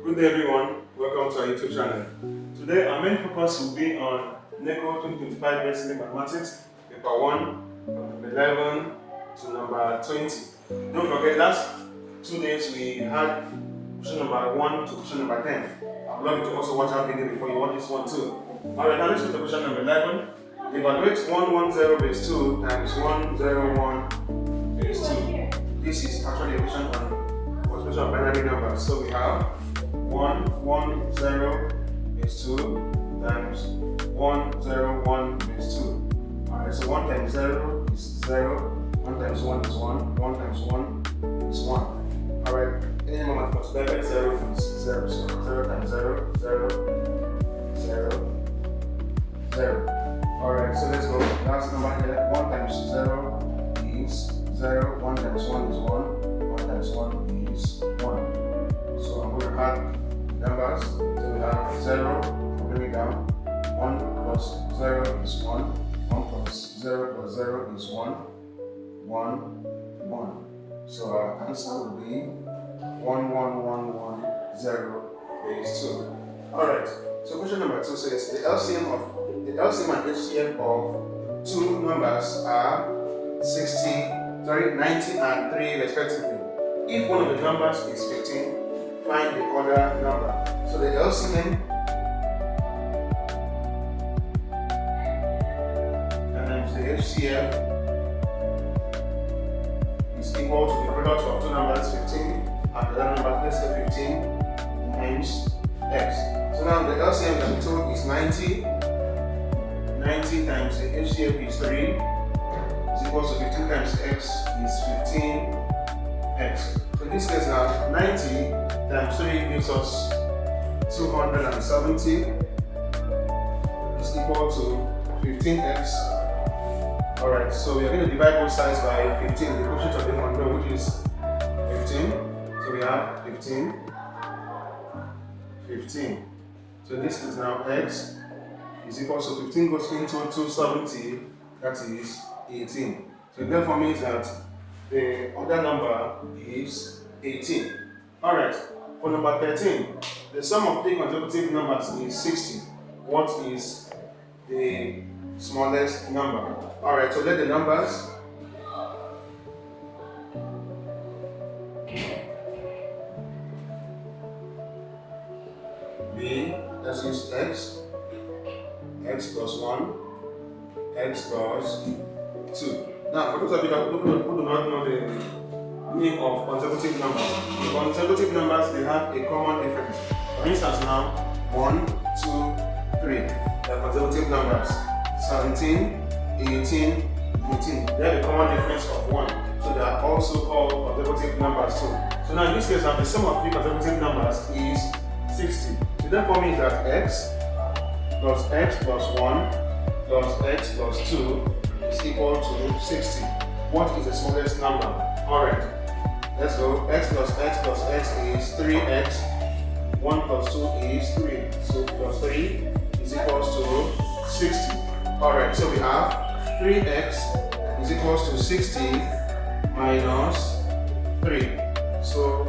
Good day everyone, welcome to our YouTube channel. Today our main focus will be on Neco 2025 BECE Mathematics, paper 1, from number 11 to number 20. Don't forget last 2 days we had question number 1 to question number 10. I would love you to also watch our video before you watch this one too. Alright, now let's go to question number 11. Evaluate 110 base 2 times 101 base 2. This is actually a question on multiplication of binary numbers. So we have 110 base 2 times 101 base 2. Alright, so 1 times 0 is 0, 1 times 1 is 1, 1 times 1 is 1. Alright, any number multiplied by 0 is 0, so 0 times 0, 0, 0, 0. Alright, so let's go. Last number here, 1 times 0 is 0, 1 times 1 is 1, 1 times 1 is 1. So I'm going to add numbers. So we have 0, I'm bring it down. 1 plus 0 is 1, 1 plus 0 plus 0 is 1, 1, 1. So our answer will be 11110 base 2. Alright, so question number 2 says the LCM and HCF of two numbers are 90 and 3 respectively. If one of the numbers is 15, find the other number. So the LCM times the HCF is equal to the product of two numbers 15 and the other number, let's say 15 times x. So now the LCM that we told is 90. 90 times the HCF is 3 is equal to 15 times x is 15x. So in this case now, 90 times 3 gives us 270 is equal to 15x. Alright, so we are going to divide both sides by 15, the quotient of the unknown, which is 15. So we have 15. So this is now x is equal to 15 goes into 270, that is 18. So it therefore means that the other number is 18. Alright, for number 13, the sum of three consecutive numbers is 60. What is the smallest number? Alright, so let the numbers be, let's use x plus 1, x plus 2. Now, for those of you who do not know the meaning of consecutive numbers, the consecutive numbers, they have a common difference. For instance now, 1, 2, 3, they are consecutive numbers. 17, 18, 19, they have a common difference of 1. So they are also called consecutive numbers too. So now in this case, the sum of three consecutive numbers is 60. So therefore means that x plus x plus 1 plus x plus 2 is equal to 60. What is the smallest number? Alright, let's go. X plus x plus x is 3x. 1 plus 2 is 3. So plus 3 is equal to 60. Alright, so we have 3x is equal to 60 minus 3. So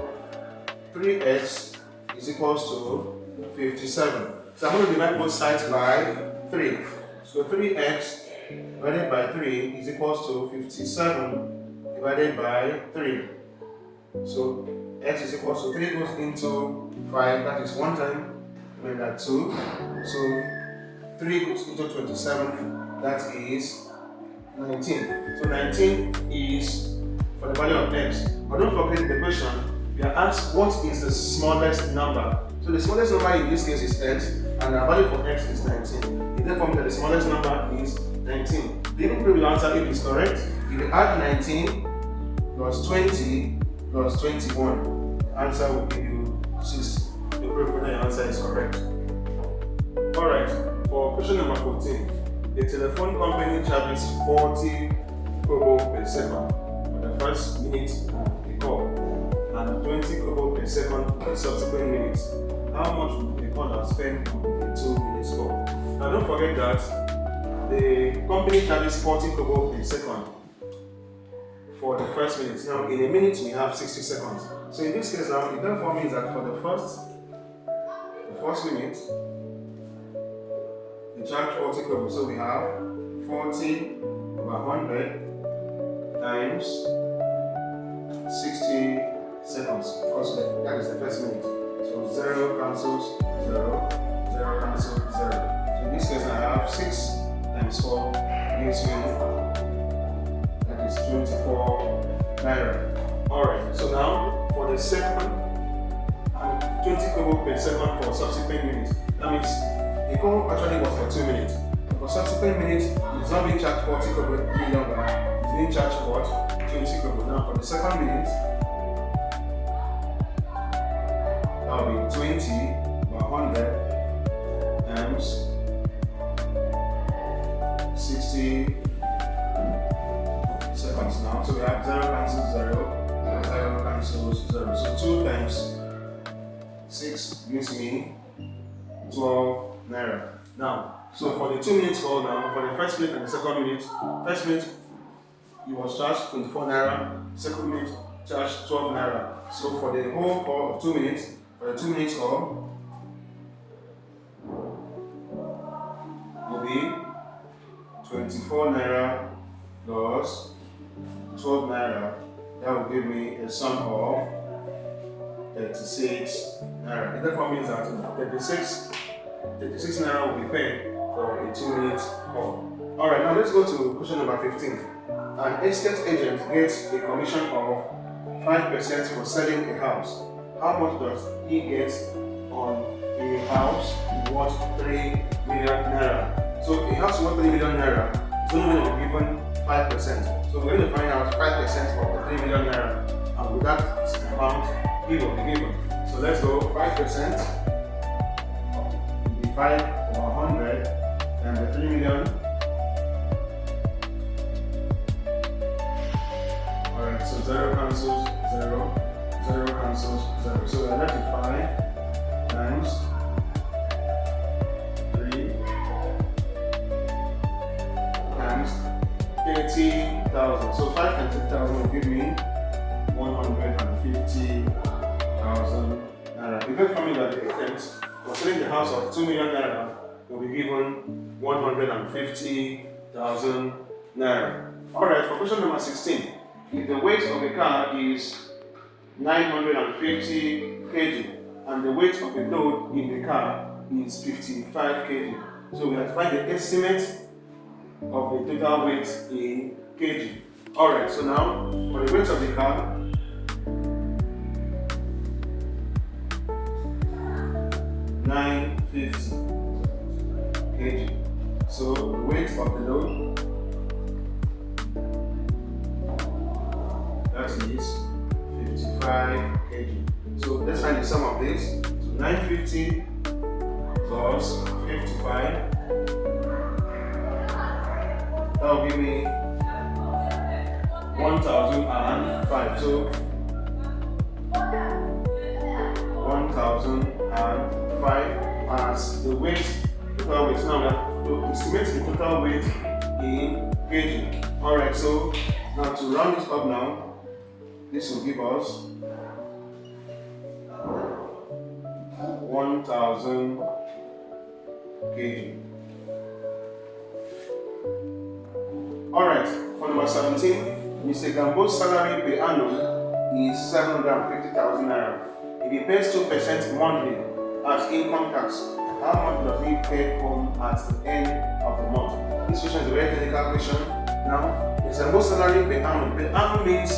3x is equal to 57. So I'm going to divide both sides by 3. So 3x divided by 3 is equal to 57 divided by 3. So x is equal to 3 goes into 5, that is 1 time, and that 2. So 3 goes into 27, that is 19. So 19 is for the value of x. But don't forget the question, we are asked what is the smallest number. So the smallest number in this case is x, and the value for x is 19. It therefore means that the smallest number is 19. The even prove your answer if it's correct. If you add 19 plus 20 plus 21, the answer will give you 60. The proof whether your answer is correct. Alright, for question number 14, a telephone company charges 40 kobo per second for the first minute of the call and 20 kobo per second for the subsequent minutes. How much would the caller spend on the 2 minutes call? Now don't forget that the company charges 40 kobo per second for the first minute. Now in a minute we have 60 seconds. So in this case now, it therefore means that for the first first minute, we charge 40 kobo. So we have 40 over 100 times 60 seconds. Because that is the first minute. So 0 cancels 0, 0 cancels 0. So in this case, I have 6 times 4 gives me, that is 24 naira. Alright, so now for the second, 20 kobo per second for subsequent minutes. That means the call actually was for 2 minutes. For subsequent minutes, it's not being charged 40 kobo any longer. It's being charged for 20 kobo. Now for the second minute, that will be 20 by 100 times 60 seconds now. So we have 0 cancels 0, 0 cancels 0. So 2 times 6 gives me 12 naira. Now, so for the 2 minutes call now, for the first minute and the second minute, first minute you was charged 24 naira, second minute charged 12 naira. So for the whole call of 2 minutes, for the 2 minutes call will be 24 naira plus 12 naira. That will give me a sum of 36 naira. It therefore means that 36 naira will be paid for a 2 minute call. Alright, now let's go to question number 15. An estate agent gets a commission of 5% for selling a house. How much does he get on a house worth 3 million naira? So a house worth 3 million naira is only going to be given 5%. So we're going to find out 5% of the 3 million naira, and with that amount, he will be given. So let's go 5%. 5 over 100 and the 3 million. Alright, so 0 cancels 0, 0 cancels 0. So we're left with 5 times 3 times 30,000. So 5 times 30,000 will give me 150,000 naira. You get from me that the agent for selling the house of 2 million naira will be given 150,000 naira. Alright, for question number 16. If the weight of a car is 950 kg and the weight of the load in the car is 55 kg. So we have to find the estimate of the total weight in kg. Alright, so now for the weight of the car, (950) kg. So the weight of the load, that is 55 kg. So let's find the sum of this. So 950 plus 55, that will give me 1,005. So 1,005 as the weight, total weight. Now we have to estimate the total weight in kg. Alright, so now to round this up now, this will give us 1,000 kg. Alright, for number 17, Mr. Gambo's salary per annum is 750,000 naira. If he pays 2% monthly as income tax, how much does he take home at the end of the month? This question is a very technical question. Now, Mr. Gambo's salary per annum. Per annum means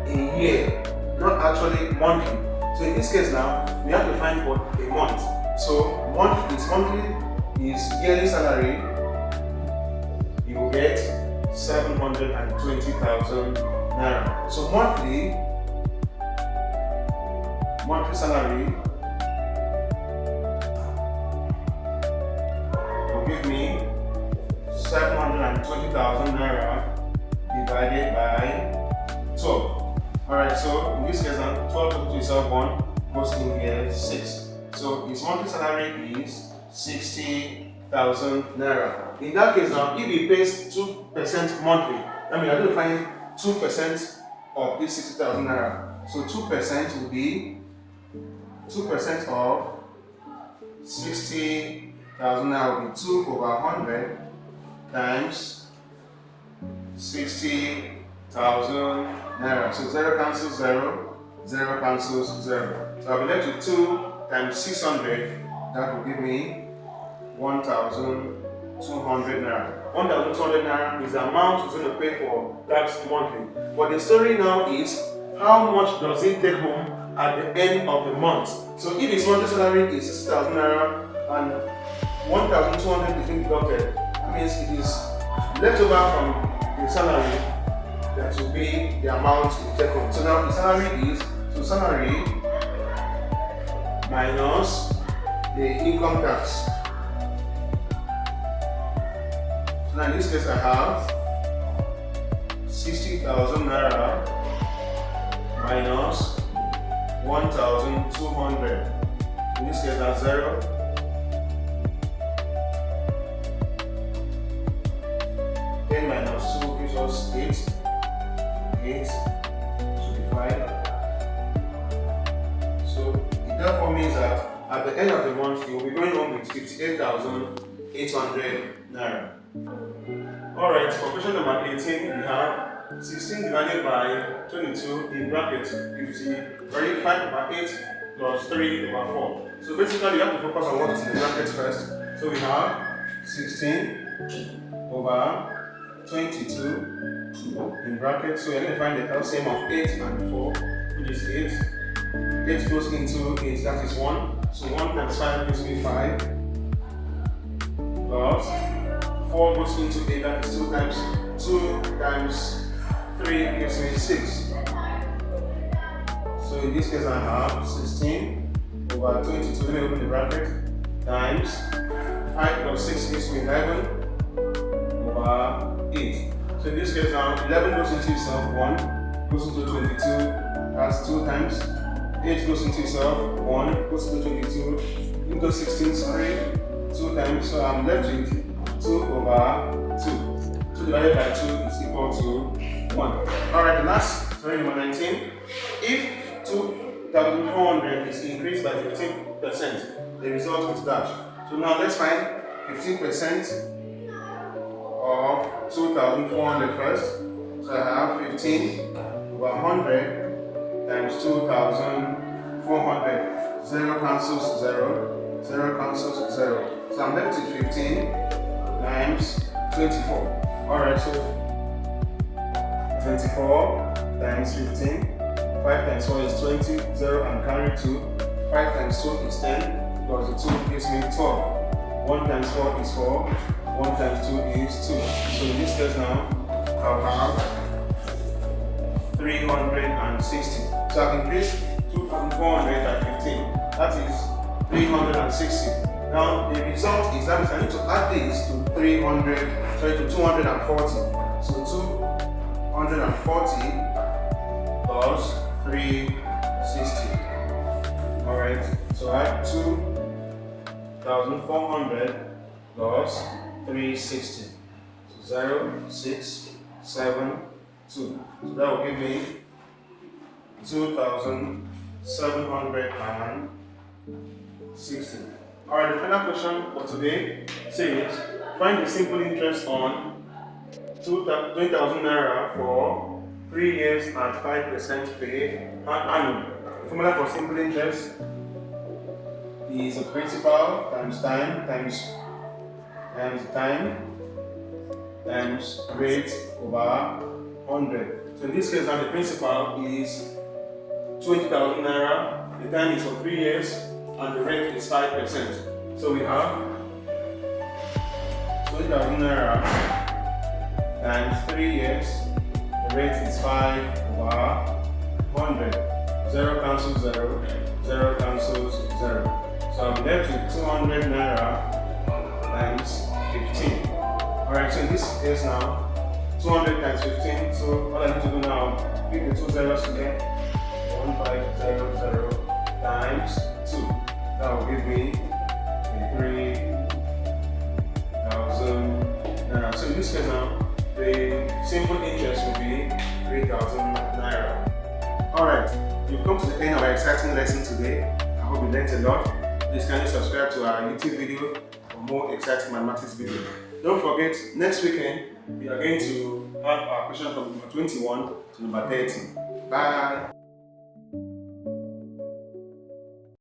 a year, not actually monthly. So in this case now, we have to find for a month. So monthly is yearly salary. You will get 720,000 naira. So monthly salary will give me 720,000 naira divided by 12. Alright, so in this case, 12 to itself 1 goes in here 6. So his monthly salary is 60,000 naira. In that case now, if he pays 2% monthly, that means I have to find 2% of this 60,000 naira. So 2% will be 2% of 60,000 naira will be 2 over 100 times 60,000 naira. So 0 cancels 0, 0 cancels 0. So I'll be left with 2 times 600. That will give me 1,200 naira. 1,200 naira is the amount he's going to pay for tax monthly. But the story now is, how much does he take home at the end of the month? So if his monthly salary is 60,000 naira and 1,200 is being deducted, that means it is left over from the salary that will be the amount he take home. So now the salary is, so salary minus the income tax. So now in this case I have 60,000 naira minus 1,200. In this case that's 0. 10 minus 2 gives us 8. 8 should be 5. So it therefore means that at the end of the month you will be going home with 58,800 naira. Alright, for question number 18, we have 16 divided by 22 in bracket 50, very 5 over 8 plus 3 over 4. So basically you have to focus on what is in the bracket first. So we have 16 over 22 in bracket. So we're going to find the LCM of 8 and 4, which is 8. 8 goes into 8, that is 1. So 1 times 5 gives me 5. Plus 4 goes into 8, that is 2 times 2 times 3 gives me 6. So in this case I have 16 over 22, let me open the bracket, times 5 plus 6 gives me 11 over 8. So in this case now 11 goes into itself, 1 goes into 22, that's 2 times, 8 goes into itself, 1 goes into 22, into 16, sorry, 2 times, so I'm left with 2 over 2. 2 divided by 2 is equal to 1. Alright, the last, sorry, number 19. If 2,400 is increased by 15%, the result is dash. So now let's find 15% of 2,400 first. So I have 15 over 100 times 2,400. 0 cancels 0, 0 cancels 0. So I'm left with 15 times 24. Alright, so 24 times 15, 5 times 4 is 20, 0 and carry 2, 5 times 2 is 10, plus the 2 gives me 12, 1 times 4 is 4, 1 times 2 is 2. So in this case now, I'll have 360. So I've increased 2,400 by 15, that is 360. Now the result is that I need to add this to 240. So 240 plus 360. Alright, so I have 2,400 plus 360. So 0, 6, 7, 2. So that will give me 2,760. Alright, the final question for today says, find the simple interest on 20,000 naira for 3 years at 5% per annum. The formula for simple interest is the principal times time times time times rate over 100. So in this case now the principal is 20,000 naira, the time is for 3 years, and the rate is 5%. So we have 20,000 naira times 3 years, the rate is 5 over 100. 0 cancels 0, 0 cancels 0. So I'm left with 200 naira times 15. Alright, so in this case now, 200 times 15, so all I need to do now, pick the 2 zeros again, 1500 times 2. That will give me 3,000 naira. So in this case now, the simple interest will be 3,000 naira. Alright, we've come to the end of our exciting lesson today. I hope you learned a lot. Please kindly subscribe to our YouTube video for more exciting mathematics videos. Don't forget, next weekend we are going to have our question from number 21 to number 30. Bye.